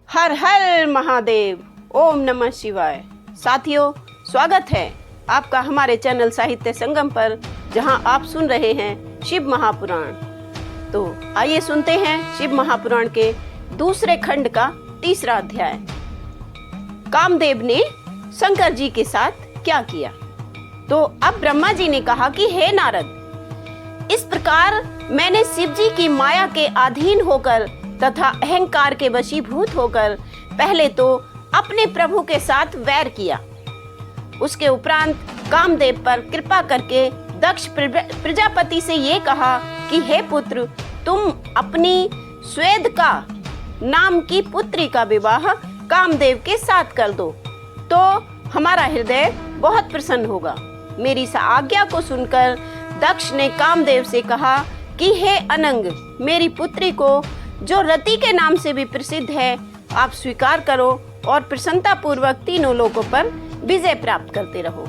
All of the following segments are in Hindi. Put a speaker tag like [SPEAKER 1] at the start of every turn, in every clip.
[SPEAKER 1] हर हर महादेव, ओम नमः शिवाय। साथियों, स्वागत है आपका हमारे चैनल साहित्य संगम पर, जहां आप सुन रहे हैं शिव महापुराण। तो आइए सुनते हैं शिव महापुराण के दूसरे खंड का तीसरा अध्याय। कामदेव ने शंकर जी के साथ क्या किया। तो अब ब्रह्मा जी ने कहा कि हे नारद, इस प्रकार मैंने शिव जी की माया के अधीन होकर तथा अहंकार के वशीभूत होकर पहले तो अपने प्रभु के साथ वैर किया। उसके उपरांत कामदेव पर कृपा करके दक्ष प्रजापति से ये कहा कि हे पुत्र, तुम अपनी स्वेदका नाम की पुत्री का विवाह कामदेव के साथ कर दो तो हमारा हृदय बहुत प्रसन्न होगा। मेरी इस आज्ञा को सुनकर दक्ष ने कामदेव से कहा कि हे अनंग, मेरी पुत्री को जो रति के नाम से भी प्रसिद्ध है, आप स्वीकार करो और प्रसन्नता पूर्वक तीनों लोकों पर विजय प्राप्त करते रहो।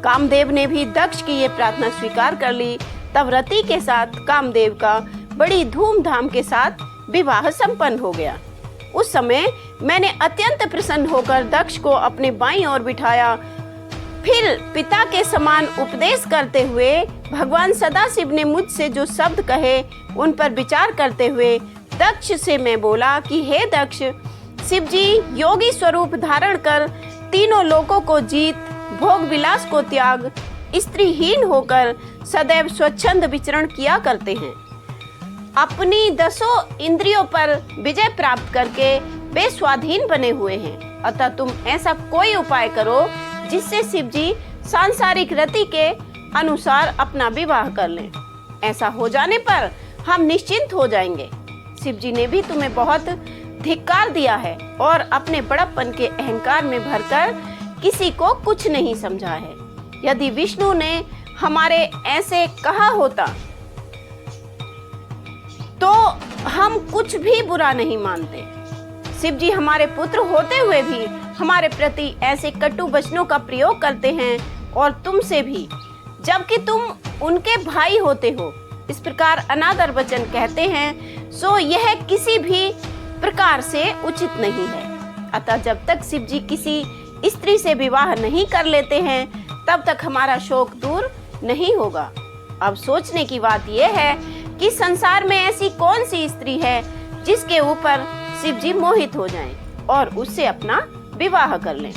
[SPEAKER 1] कामदेव ने भी दक्ष की ये प्रार्थना स्वीकार कर ली। तब रति के साथ कामदेव का बड़ी धूमधाम के साथ विवाह संपन्न हो गया। उस समय मैंने अत्यंत प्रसन्न होकर दक्ष को अपने बाईं ओर बिठाया। फिर पिता के समान उपदेश करते हुए भगवान सदाशिव ने मुझसे जो शब्द कहे, उन पर विचार करते हुए दक्ष से मैं बोला कि हे दक्ष, शिव जी योगी स्वरूप धारण कर तीनों लोकों को जीत, भोग विलास को त्याग, स्त्रीहीन होकर सदैव स्वच्छंद विचरण किया करते हैं। अपनी 10 इंद्रियों पर विजय प्राप्त करके वे स्वाधीन बने हुए हैं। अतः तुम ऐसा कोई उपाय करो जिससे शिव जी सांसारिक रति के अनुसार अपना विवाह कर लें। ऐसा हो जाने पर हम निश्चिंत हो जाएंगे। शिव जी ने भी तुम्हें बहुत धिक्कार दिया है और अपने बड़प्पन के अहंकार में भरकर किसी को कुछ नहीं समझा है। यदि विष्णु ने हमारे ऐसे कहा होता तो हम कुछ भी बुरा नहीं मानते। शिव जी हमारे पुत्र होते हुए भी हमारे प्रति ऐसे कटु वचनों का प्रयोग करते हैं, और तुमसे भी, जबकि तुम उनके भाई होते हो, इस प्रकार अनादर वचन कहते हैं, सो यह किसी भी प्रकार से उचित नहीं है। अतः जब तक शिव जी किसी स्त्री से विवाह नहीं कर लेते हैं, तब तक हमारा शोक दूर नहीं होगा। अब सोचने की बात यह है कि संसार में ऐसी कौन सी स्त्री है जिसके ऊपर शिव जी मोहित हो जाएं और उससे अपना विवाह कर लें,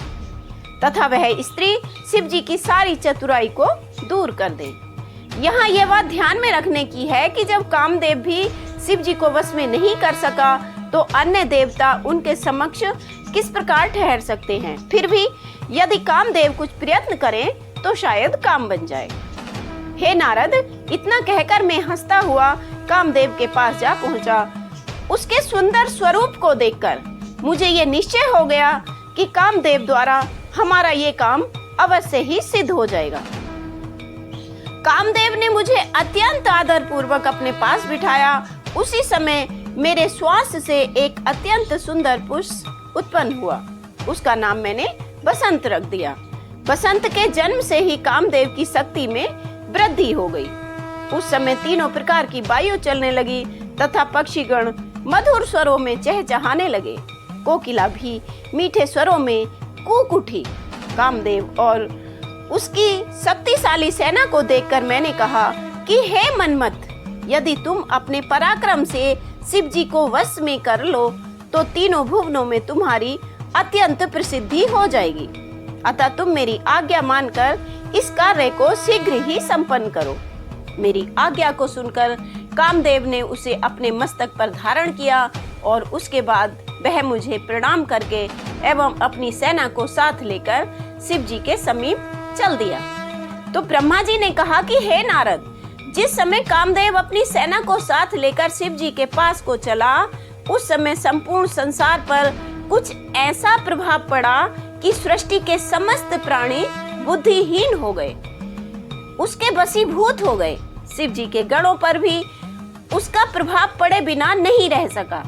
[SPEAKER 1] तथा वह स्त्री शिव जी की सारी चतुराई को दूर कर दे। यहाँ यह बात ध्यान में रखने की है कि जब कामदेव भी शिव जी को वश में नहीं कर सका, तो अन्य देवता उनके समक्ष किस प्रकार ठहर सकते हैं। फिर भी यदि कामदेव कुछ प्रयत्न करें तो शायद काम बन जाए। हे नारद, इतना कहकर मैं हंसता हुआ कामदेव के पास जा पहुंचा। उसके सुंदर स्वरूप को देखकर मुझे ये निश्चय हो गया कि कामदेव द्वारा हमारा ये काम अवश्य ही सिद्ध हो जाएगा। कामदेव ने मुझे अत्यंत आदर पूर्वक अपने पास बिठाया। उसी समय मेरे श्वास से एक अत्यंत सुंदर पुष्प उत्पन्न हुआ। उसका नाम मैंने बसंत रख दिया। बसंत के जन्म से ही कामदेव की शक्ति में वृद्धि हो गई। उस समय तीनों प्रकार की वायु चलने लगी तथा पक्षीगण मधुर स्वरों में चहचहाने लगे। कोकिला भी मीठे स्वरों में कूक उठी। कामदेव और उसकी शक्तिशाली सेना को देखकर मैंने कहा कि हे मनमत, यदि तुम अपने पराक्रम से शिव जी को वश में कर लो तो तीनों भुवनों में तुम्हारी अत्यंत प्रसिद्धि हो जाएगी। अतः तुम मेरी आज्ञा मानकर इस कार्य को शीघ्र ही संपन्न करो। मेरी आज्ञा को सुनकर कामदेव ने उसे अपने मस्तक पर धारण किया और उसके बाद वह मुझे प्रणाम करके एवं अपनी सेना को साथ लेकर शिव जी के समीप चल दिया। तो ब्रह्मा जी ने कहा कि हे नारद, जिस समय कामदेव अपनी सेना को साथ लेकर शिव जी के पास को चला, उस समय संपूर्ण संसार पर कुछ ऐसा प्रभाव पड़ा कि सृष्टि के समस्त प्राणी बुद्धिहीन हो गए, उसके वशीभूत हो गए। शिव जी के गणों पर भी उसका प्रभाव पड़े बिना नहीं रह सका।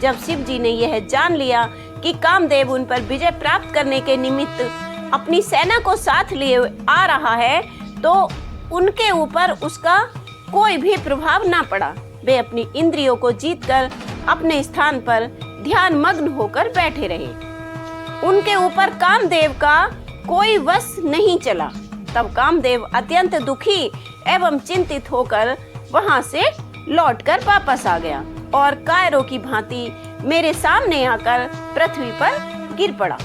[SPEAKER 1] जब शिव जी ने यह जान लिया कि कामदेव उन पर विजय प्राप्त करने के निमित्त अपनी सेना को साथ लिए आ रहा है, तो उनके ऊपर उसका कोई भी प्रभाव ना पड़ा। वे अपनी इंद्रियों को जीतकर अपने स्थान पर ध्यान मग्न होकर बैठे रहे। उनके ऊपर कामदेव का कोई वश नहीं चला। तब कामदेव अत्यंत दुखी एवं चिंतित होकर वहां से लौटकर वापस आ गया और कायरों की भांति मेरे सामने आकर पृथ्वी पर गिर पड़ा।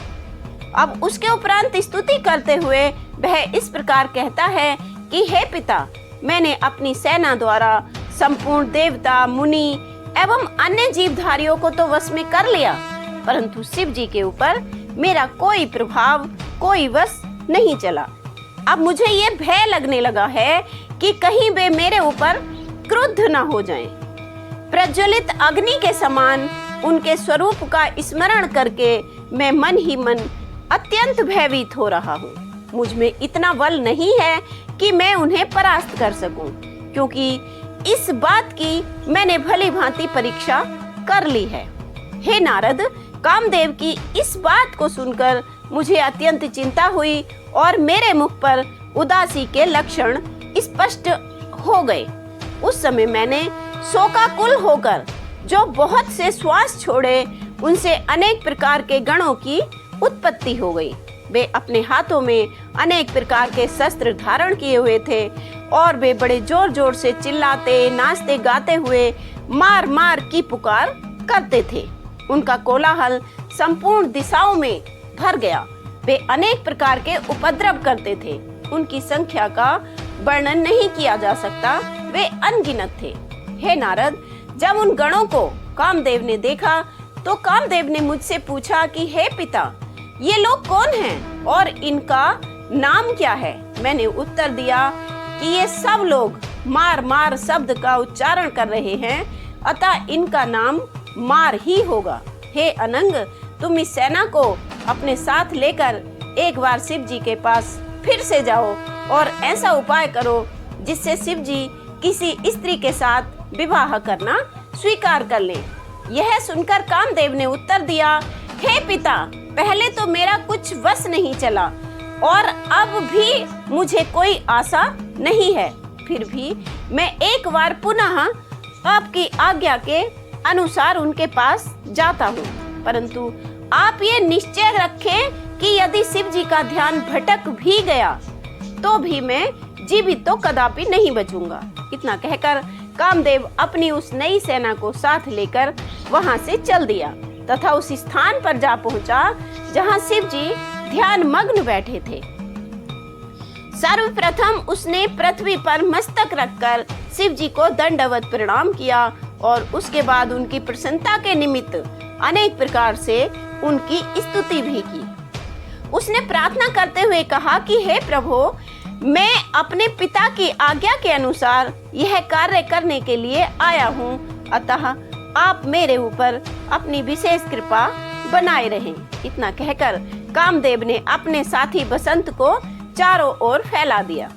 [SPEAKER 1] अब उसके उपरांत स्तुति करते हुए वह इस प्रकार कहता है कि हे पिता, मैंने अपनी सेना द्वारा संपूर्ण देवता, मुनि एवं अन्य जीवधारियों को तो वश में कर लिया, परंतु शिव जी के ऊपर मेरा कोई प्रभाव, कोई वश नहीं चला। अब मुझे ये भय लगने लगा है कि कहीं वे मेरे ऊपर क्रुद्ध न हो जाएं। प्रज्वलित अग्नि के समान उनके स्वरूप का स्मरण करके मैं मन ही मन अत्यंत भयभीत हो रहा हूँ। मुझ में इतना बल नहीं है कि मैं उन्हें परास्त कर सकूं, क्योंकि इस बात की मैंने भली भांति परीक्षा कर ली है। हे नारद, कामदेव की इस बात को सुनकर मुझे अत्यंत चिंता हुई और मेरे मुख पर उदासी के लक्षण स्पष्ट हो गए। उस समय मैंने शोकाकुल होकर जो बहुत से श्वास छोड़े, उनसे अनेक प्रकार के गणों की उत्पत्ति हो गई। वे अपने हाथों में अनेक प्रकार के शस्त्र धारण किए हुए थे और वे बड़े जोर जोर से चिल्लाते, नाचते, गाते हुए मार मार की पुकार करते थे। उनका कोलाहल संपूर्ण दिशाओं में भर गया। वे अनेक प्रकार के उपद्रव करते थे। उनकी संख्या का वर्णन नहीं किया जा सकता, वे अनगिनत थे। हे नारद, जब उन गणों को कामदेव ने देखा तो कामदेव ने मुझसे पूछा कि हे पिता, ये लोग कौन हैं और इनका नाम क्या है? मैंने उत्तर दिया कि ये सब लोग मार मार शब्द का उच्चारण कर रहे हैं, अतः इनका नाम मार ही होगा। हे अनंग, तुम इस सेना को अपने साथ लेकर एक बार शिव जी के पास फिर से जाओ और ऐसा उपाय करो जिससे शिव जी किसी स्त्री के साथ विवाह करना स्वीकार कर लें। यह सुनकर कामदेव ने उत्तर दिया, हे पिता, पहले तो मेरा कुछ वश नहीं चला और अब भी मुझे कोई आशा नहीं है। फिर भी मैं एक बार पुनः आपकी आज्ञा के अनुसार उनके पास जाता हूँ, परंतु आप ये निश्चय रखें कि यदि शिव जी का ध्यान भटक भी गया तो भी मैं जीवित तो कदापि नहीं बचूंगा। इतना कहकर कामदेव अपनी उस नई सेना को साथ लेकर वहां से चल दिया तथा उस स्थान पर जा पहुंचा जहां शिव जी ध्यान मग्न बैठे थे। सर्वप्रथम उसने पृथ्वी पर मस्तक रखकर शिव जी को दंडवत प्रणाम किया और उसके बाद उनकी प्रसन्नता के निमित्त अनेक प्रकार से उनकी स्तुति भी की। उसने प्रार्थना करते हुए कहा कि हे प्रभु, मैं अपने पिता की आज्ञा के अनुसार यह कार्य करने के लिए आया हूँ, अतः आप मेरे ऊपर अपनी विशेष कृपा बनाए रहें। इतना कहकर कामदेव ने अपने साथी बसंत को चारों ओर फैला दिया।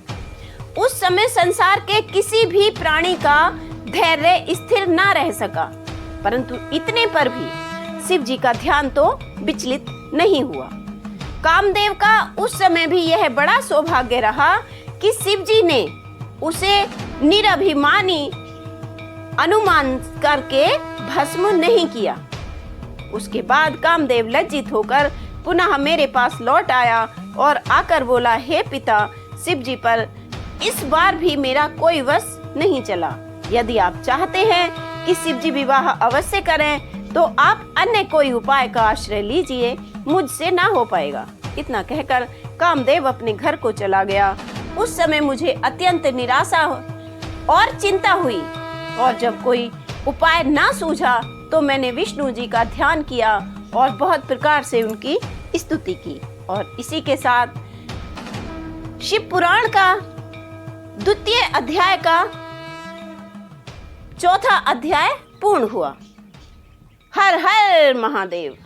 [SPEAKER 1] उस समय संसार के किसी भी प्राणी का धैर्य स्थिर न रह सका, परंतु इतने पर भी शिव जी का ध्यान तो विचलित नहीं हुआ। कामदेव का उस समय भी यह बड़ा सौभाग्य रहा कि शिव जी ने उसे निरभिमानी अनुमान करके भस्म नहीं किया। उसके बाद कामदेव लज्जित होकर पुनः मेरे पास लौट आया और आकर बोला, हे पिता, शिव जी पर इस बार भी मेरा कोई वश नहीं चला। यदि आप चाहते हैं कि शिव जी विवाह अवश्य करें तो आप अन्य कोई उपाय का आश्रय लीजिए, मुझसे ना हो पाएगा। इतना कहकर कामदेव अपने घर को चला गया। उस समय मुझे अत्यंत निराशा और चिंता हुई और जब कोई उपाय ना सूझा तो मैंने विष्णु जी का ध्यान किया और बहुत प्रकार से उनकी स्तुति की। और इसी के साथ शिव पुराण का द्वितीय अध्याय का चौथा अध्याय पूर्ण हुआ। हर हर महादेव।